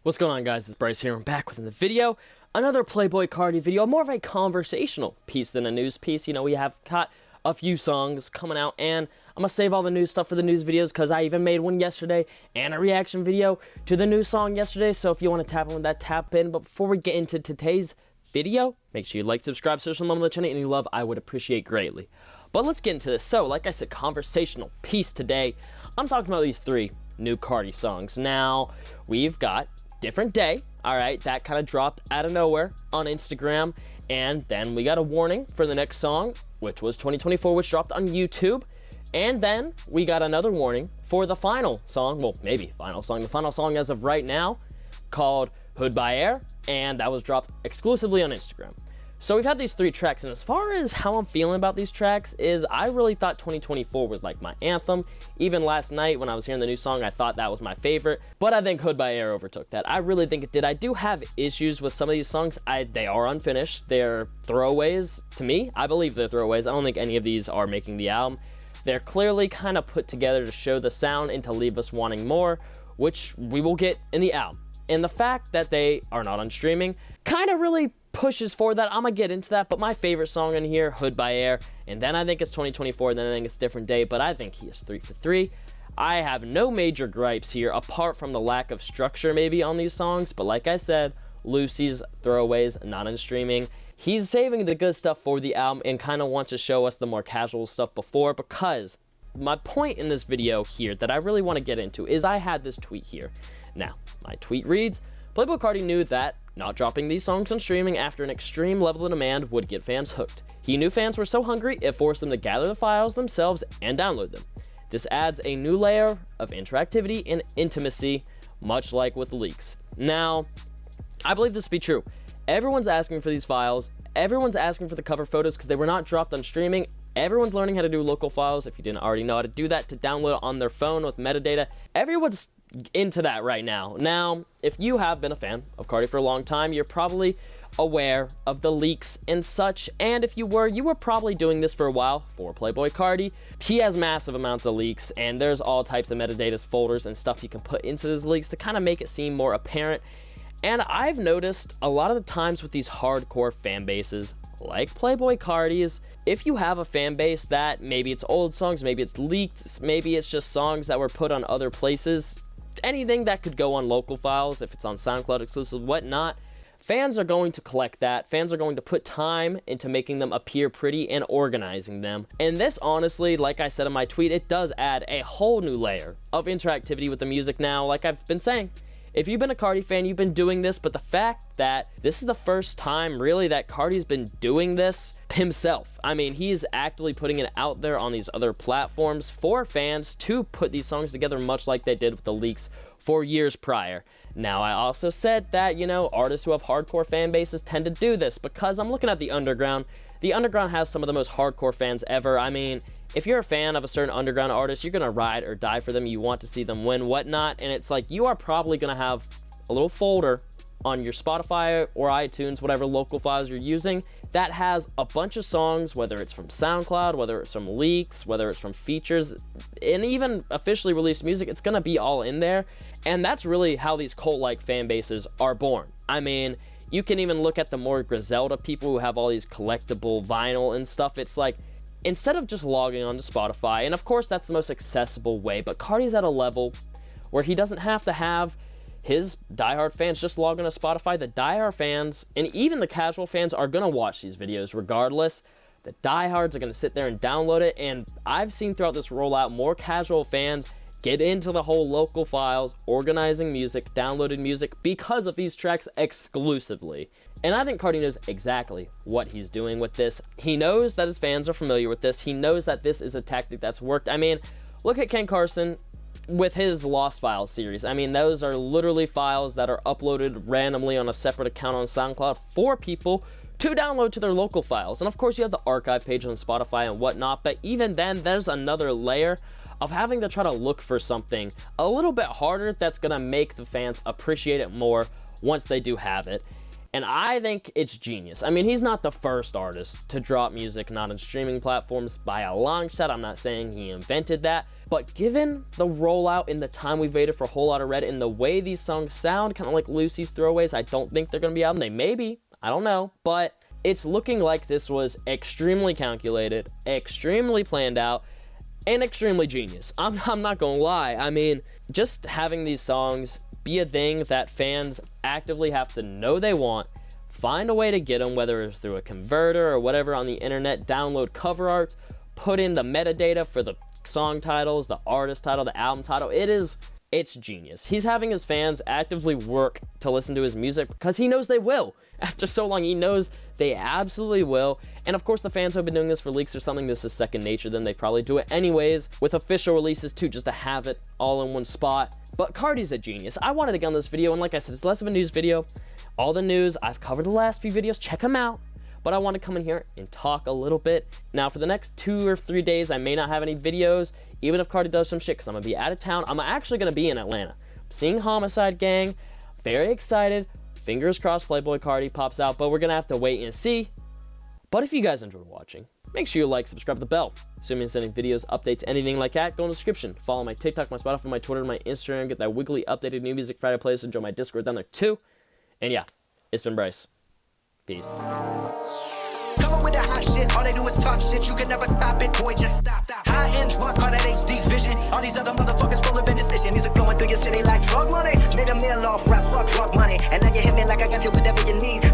What's going on, guys? It's Bryce here. I'm back with another video. Another Playboi Carti video, more of a conversational piece than a news piece. You know, we have got a few songs coming out, and I'm gonna save all the news stuff for the news videos because I even made one yesterday and a reaction video to the new song yesterday. So if you want to tap in with that, tap in. But before we get into today's video, make sure you like, subscribe, social media on the channel, any love I would appreciate greatly. But let's get into this. So, like I said, conversational piece today. I'm talking about these three new Carti songs. Now, we've got Different Day, alright, that kind of dropped out of nowhere on Instagram, and then we got a warning for the next song, which was 2024, which dropped on YouTube, and then we got another warning for the final song, well, maybe final song, the final song as of right now, called Hood by Air, and that was dropped exclusively on Instagram. So we've had these three tracks, and as far as how I'm feeling about these tracks is I really thought 2024 was like my anthem. Even last night when I was hearing the new song, I thought that was my favorite, but I think Hood by Air overtook that. I really think it did. I do have issues with some of these songs. They are unfinished. They're throwaways to me. I believe they're throwaways. I don't think any of these are making the album. They're clearly kind of put together to show the sound and to leave us wanting more, which we will get in the album. And the fact that they are not on streaming kind of really pushes for that. I'm gonna get into that, but my favorite song in here, Hood by Air, and then I think it's 2024, then I think it's Different Day, but I think he is 3 for 3. I have no major gripes here, apart from the lack of structure maybe on these songs, but like I said, Lucy's throwaways, not on streaming. He's saving the good stuff for the album and kind of wants to show us the more casual stuff before, because my point in this video here that I really want to get into is I had this tweet here. Now, my tweet reads, Playboi Carti knew that not dropping these songs on streaming after an extreme level of demand would get fans hooked. He knew fans were so hungry, it forced them to gather the files themselves and download them. This adds a new layer of interactivity and intimacy, much like with leaks. Now, I believe this to be true. Everyone's asking for these files, everyone's asking for the cover photos because they were not dropped on streaming. Everyone's learning how to do local files, if you didn't already know how to do that, to download it on their phone with metadata. Everyone's into that right now. Now, if you have been a fan of Carti for a long time, you're probably aware of the leaks and such, and if you were probably doing this for a while for Playboi Carti. He has massive amounts of leaks, and there's all types of metadata folders and stuff you can put into those leaks to kind of make it seem more apparent. And I've noticed a lot of the times with these hardcore fan bases like Playboi Carti's, if you have a fan base that maybe it's old songs, maybe it's leaked, maybe it's just songs that were put on other places, anything that could go on local files, if it's on SoundCloud exclusive, whatnot, fans are going to collect that. Fans are going to put time into making them appear pretty and organizing them. And this, honestly, like I said in my tweet, it does add a whole new layer of interactivity with the music now. Like I've been saying, if you've been a Carti fan, you've been doing this, but the fact that this is the first time really that Carti's been doing this himself. I mean, he's actively putting it out there on these other platforms for fans to put these songs together, much like they did with the leaks for years prior. Now, I also said that, you know, artists who have hardcore fan bases tend to do this because I'm looking at the underground. The underground has some of the most hardcore fans ever. I mean, if you're a fan of a certain underground artist, you're gonna ride or die for them. You want to see them win, whatnot, and it's like you are probably gonna have a little folder on your Spotify or iTunes, whatever local files you're using, that has a bunch of songs, whether it's from SoundCloud, whether it's from leaks, whether it's from features, and even officially released music. It's gonna be all in there, and that's really how these cult-like fan bases are born. I mean, you can even look at the more Griselda people who have all these collectible vinyl and stuff. It's like, instead of just logging onto Spotify, and of course that's the most accessible way, but Carti's at a level where he doesn't have to have his diehard fans just log on to Spotify. The diehard fans, and even the casual fans, are going to watch these videos regardless. The diehards are going to sit there and download it, and I've seen throughout this rollout more casual fans get into the whole local files, organizing music, downloading music because of these tracks exclusively. And I think Carti knows exactly what he's doing with this. He knows that his fans are familiar with this. He knows that this is a tactic that's worked. I mean, look at Ken Carson with his Lost Files series. I mean, those are literally files that are uploaded randomly on a separate account on SoundCloud for people to download to their local files. And of course, you have the archive page on Spotify and whatnot, but even then, there's another layer of having to try to look for something a little bit harder that's gonna make the fans appreciate it more once they do have it. And I think it's genius. I mean, he's not the first artist to drop music not on streaming platforms by a long shot. I'm not saying he invented that. But given the rollout in the time we've waited for Whole Lotta Red and the way these songs sound, kind of like Lucy's Throwaways, I don't think they're going to be out. They may be. I don't know. But it's looking like this was extremely calculated, extremely planned out, and extremely genius. I'm not going to lie. I mean, just having these songs be a thing that fans actively have to know they want, find a way to get them, whether it's through a converter or whatever on the internet, download cover arts, put in the metadata for the song titles, the artist title, the album title. It's genius. He's having his fans actively work to listen to his music because he knows they will. After so long, he knows they absolutely will. And of course, the fans have been doing this for leaks or something. This is second nature. Then they probably do it anyways with official releases too, just to have it all in one spot. But Carti's a genius. I wanted to get on this video, and like I said, it's less of a news video. All the news, I've covered the last few videos. Check them out. But I want to come in here and talk a little bit. Now, for the next 2 or 3 days, I may not have any videos, even if Carti does some shit, because I'm going to be out of town. I'm actually going to be in Atlanta. I'm seeing Homixide Gang. Very excited. Fingers crossed Playboi Carti pops out, but we're going to have to wait and see. But if you guys enjoyed watching, make sure you like, subscribe, the bell. Assuming I'm sending videos, updates, anything like that, go in the description. Follow my TikTok, my Spotify, my Twitter, my Instagram. Get that weekly updated New Music Friday playlist, and join my Discord down there too. And yeah, it's been Bryce. Peace. Come with the hot shit, all they do is talk shit. You can never stop it, boy, just stop. High-end drunk, all that HD vision. All these other motherfuckers full of indecision. These are going through your city like drug money. Made a meal off rap, fuck drug money. And now you hit me like I got you whatever you need.